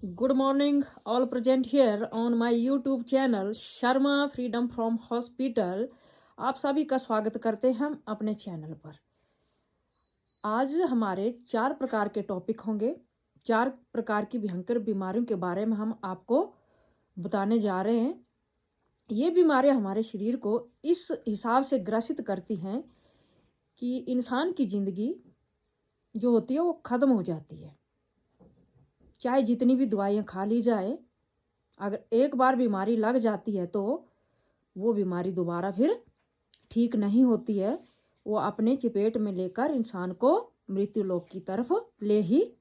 Good morning, all present here on my YouTube channel Sharma freedom from hospital. आप सभी का स्वागत करते हैं हम अपने चैनल पर। आज हमारे 4 प्रकार के टॉपिक होंगे। 4 प्रकार की भयंकर बीमारियों के बारे में हम आपको बताने जा रहे हैं। ये बीमारियां हमारे शरीर को इस हिसाब से ग्रसित करती हैं कि इंसान की ज़िंदगी जो होती है वो ख़त्म हो जाती है। चाहे जितनी भी दवाइयाँ खा ली जाए, अगर एक बार बीमारी लग जाती है तो वो बीमारी दोबारा फिर ठीक नहीं होती है। वो अपने चपेट में लेकर इंसान को मृत्यु लोक की तरफ ले ही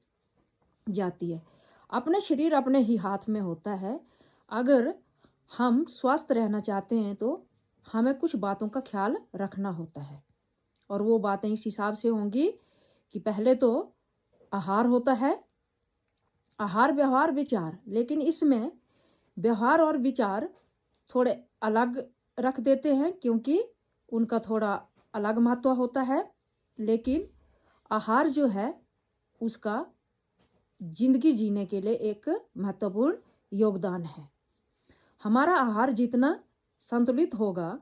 जाती है। अपना शरीर अपने ही हाथ में होता है। अगर हम स्वस्थ रहना चाहते हैं तो हमें कुछ बातों का ख्याल रखना होता है, और वो बातें इस हिसाब से होंगी कि पहले तो आहार होता है, आहार व्यवहार विचार, लेकिन इसमें व्यवहार और विचार थोड़े अलग रख देते हैं क्योंकि उनका थोड़ा अलग महत्व होता है। लेकिन आहार जो है उसका जिंदगी जीने के लिए एक महत्वपूर्ण योगदान है। हमारा आहार जितना संतुलित होगा,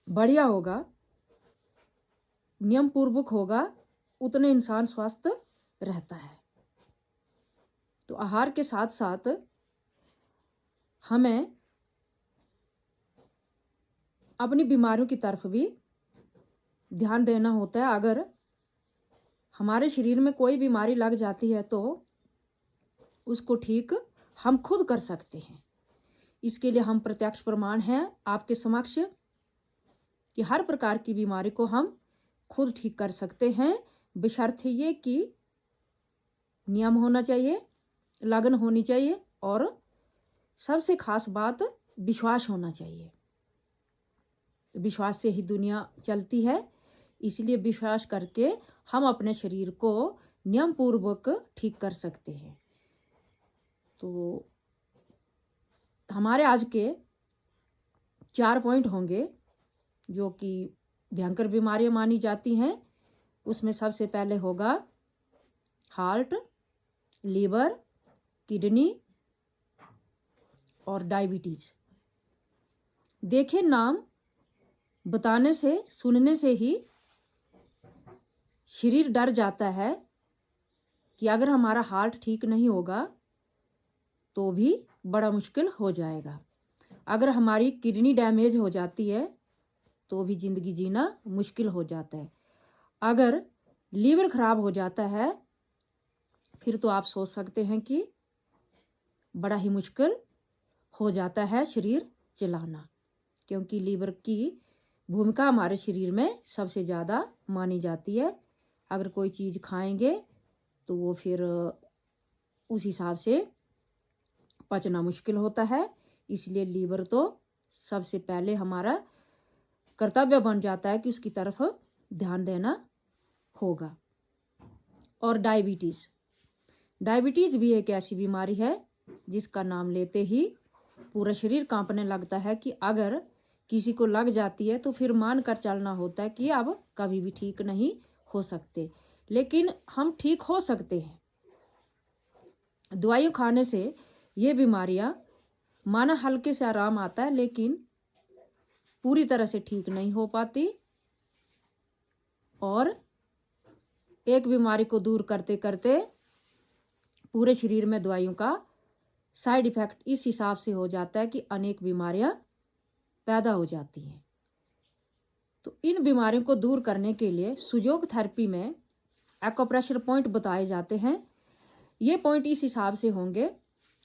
बढ़िया होगा, नियम पूर्वक होगा, उतने इंसान स्वस्थ रहता है। तो आहार के साथ साथ हमें अपनी बीमारियों की तरफ भी ध्यान देना होता है। अगर हमारे शरीर में कोई बीमारी लग जाती है तो उसको ठीक हम खुद कर सकते हैं। इसके लिए हम प्रत्यक्ष प्रमाण हैं आपके समक्ष कि हर प्रकार की बीमारी को हम खुद ठीक कर सकते हैं, बशर्ते ये कि नियम होना चाहिए, लगन होनी चाहिए, और सबसे खास बात विश्वास होना चाहिए। विश्वास से ही दुनिया चलती है, इसलिए विश्वास करके हम अपने शरीर को नियम पूर्वक ठीक कर सकते हैं। तो हमारे आज के 4 पॉइंट होंगे जो कि भयंकर बीमारियां मानी जाती हैं। उसमें सबसे पहले होगा हार्ट, लीवर, किडनी और डायबिटीज। देखिए, नाम बताने से, सुनने से ही शरीर डर जाता है कि अगर हमारा हार्ट ठीक नहीं होगा तो भी बड़ा मुश्किल हो जाएगा। अगर हमारी किडनी डैमेज हो जाती है तो भी जिंदगी जीना मुश्किल हो जाता है। अगर लीवर खराब हो जाता है फिर तो आप सोच सकते हैं कि बड़ा ही मुश्किल हो जाता है शरीर चलाना, क्योंकि लीवर की भूमिका हमारे शरीर में सबसे ज़्यादा मानी जाती है। अगर कोई चीज़ खाएंगे तो वो फिर उस हिसाब से पचना मुश्किल होता है। इसलिए लीवर तो सबसे पहले हमारा कर्तव्य बन जाता है कि उसकी तरफ ध्यान देना होगा। और डायबिटीज़ भी एक ऐसी बीमारी है जिसका नाम लेते ही पूरा शरीर कांपने लगता है कि अगर किसी को लग जाती है तो फिर मान कर चलना होता है कि अब कभी भी ठीक नहीं हो सकते। लेकिन हम ठीक हो सकते हैं। दवाइयाँ खाने से ये बीमारियाँ माना हल्के से आराम आता है, लेकिन पूरी तरह से ठीक नहीं हो पाती, और एक बीमारी को दूर करते करते पूरे शरीर में दवाइयों का साइड इफेक्ट इस हिसाब से हो जाता है कि अनेक बीमारियां पैदा हो जाती हैं। तो इन बीमारियों को दूर करने के लिए सुयोग थेरेपी में एक्यूप्रेशर पॉइंट बताए जाते हैं। ये पॉइंट इस हिसाब से होंगे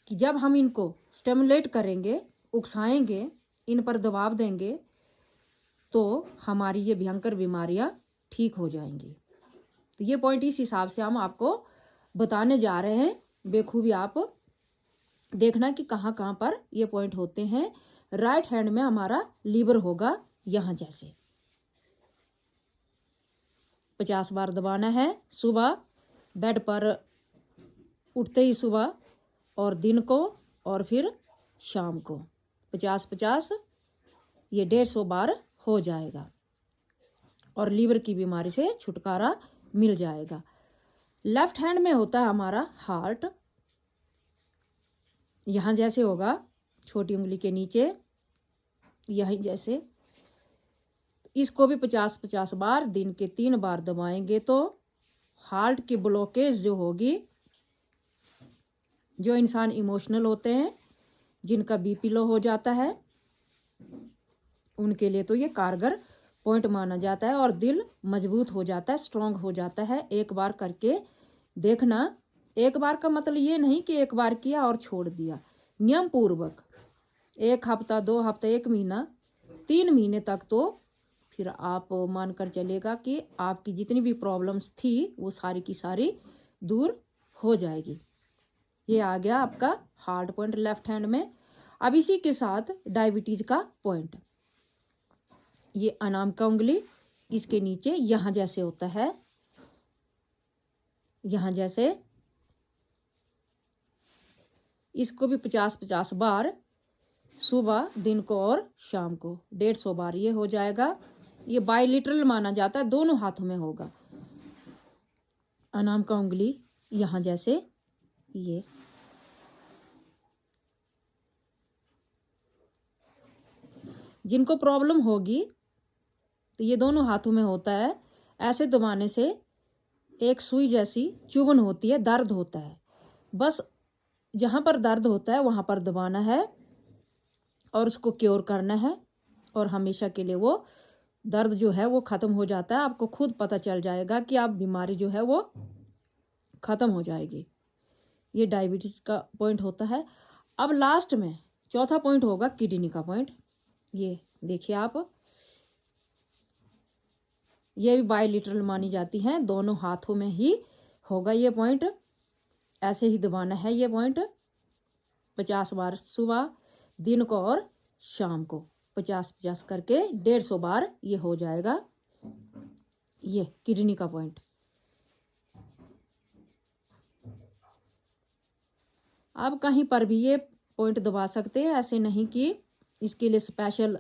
कि जब हम इनको स्टिमुलेट करेंगे, उकसाएंगे, इन पर दबाव देंगे तो हमारी ये भयंकर बीमारियां ठीक हो जाएंगी। तो ये पॉइंट इस हिसाब से हम आपको बताने जा रहे हैं। बेखूबी आप देखना कि कहाँ कहाँ पर ये पॉइंट होते हैं। राइट हैंड में हमारा लीवर होगा, यहाँ जैसे 50 बार दबाना है सुबह, बेड पर उठते ही सुबह और दिन को, और फिर शाम को 50-50, ये 150 बार हो जाएगा और लीवर की बीमारी से छुटकारा मिल जाएगा। लेफ्ट हैंड में होता है हमारा हार्ट, यहाँ जैसे होगा छोटी उंगली के नीचे, यहीं जैसे। इसको भी 50-50 बार दिन के 3 बार दबाएंगे तो हार्ट की ब्लॉकेज जो होगी, जो इंसान इमोशनल होते हैं, जिनका बीपी लो हो जाता है, उनके लिए तो ये कारगर पॉइंट माना जाता है और दिल मजबूत हो जाता है, स्ट्रांग हो जाता है। एक बार करके देखना। एक बार का मतलब ये नहीं कि एक बार किया और छोड़ दिया, नियम पूर्वक 1 हफ्ता, 2 हफ्ते, 1 महीना, 3 महीने तक तो फिर आप मानकर चलेगा कि आपकी जितनी भी प्रॉब्लम्स थी वो सारी की सारी दूर हो जाएगी। ये आ गया आपका हार्ट पॉइंट लेफ्ट हैंड में। अब इसी के साथ डायबिटीज का पॉइंट, ये अनामिका उंगली, इसके नीचे यहां जैसे होता है, यहां जैसे। इसको भी 50-50 बार सुबह, दिन को और शाम को 150 बार ये हो जाएगा। ये बाइलिटरल माना जाता है, दोनों हाथों में होगा। अनामिका उंगली यहां जैसे, ये जिनको प्रॉब्लम होगी तो ये दोनों हाथों में होता है। ऐसे दबाने से एक सुई जैसी चुभन होती है, दर्द होता है। बस जहां पर दर्द होता है वहां पर दबाना है और उसको क्योर करना है, और हमेशा के लिए वो दर्द जो है वो खत्म हो जाता है। आपको खुद पता चल जाएगा कि आप बीमारी जो है वो खत्म हो जाएगी। ये डायबिटीज का पॉइंट होता है। अब लास्ट में चौथा पॉइंट होगा किडनी का पॉइंट। ये देखिए आप, ये भी बाइलिटरल मानी जाती है, दोनों हाथों में ही होगा ये पॉइंट। ऐसे ही दबाना है ये पॉइंट 50 बार सुबह, दिन को और शाम को 50-50 करके 150 बार ये हो जाएगा। ये किडनी का पॉइंट। आप कहीं पर भी ये पॉइंट दबा सकते हैं, ऐसे नहीं कि इसके लिए स्पेशल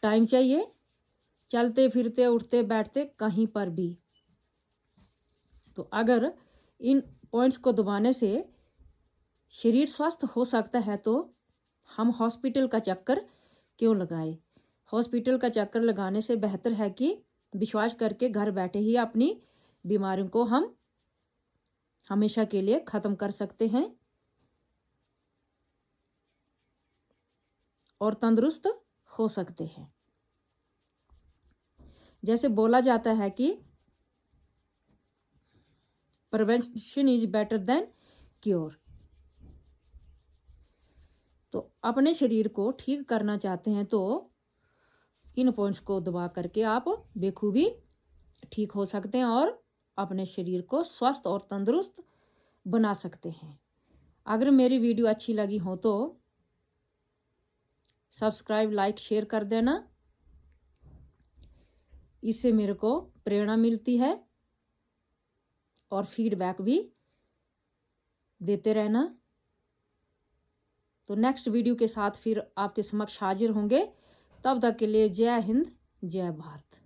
टाइम चाहिए। चलते फिरते, उठते बैठते, कहीं पर भी। तो अगर इन पॉइंट्स को दबाने से शरीर स्वस्थ हो सकता है तो हम हॉस्पिटल का चक्कर क्यों लगाए। हॉस्पिटल का चक्कर लगाने से बेहतर है कि विश्वास करके घर बैठे ही अपनी बीमारियों को हम हमेशा के लिए खत्म कर सकते हैं और तंदुरुस्त हो सकते हैं। जैसे बोला जाता है कि prevention is better than cure. तो अपने शरीर को ठीक करना चाहते हैं तो इन पॉइंट्स को दबा करके आप बेखूबी ठीक हो सकते हैं और अपने शरीर को स्वस्थ और तंदुरुस्त बना सकते हैं। अगर मेरी वीडियो अच्छी लगी हो तो सब्सक्राइब, लाइक, शेयर कर देना। इससे मेरे को प्रेरणा मिलती है और फीडबैक भी देते रहना। तो नेक्स्ट वीडियो के साथ फिर आपके समक्ष हाजिर होंगे। तब तक के लिए जय हिंद, जय भारत।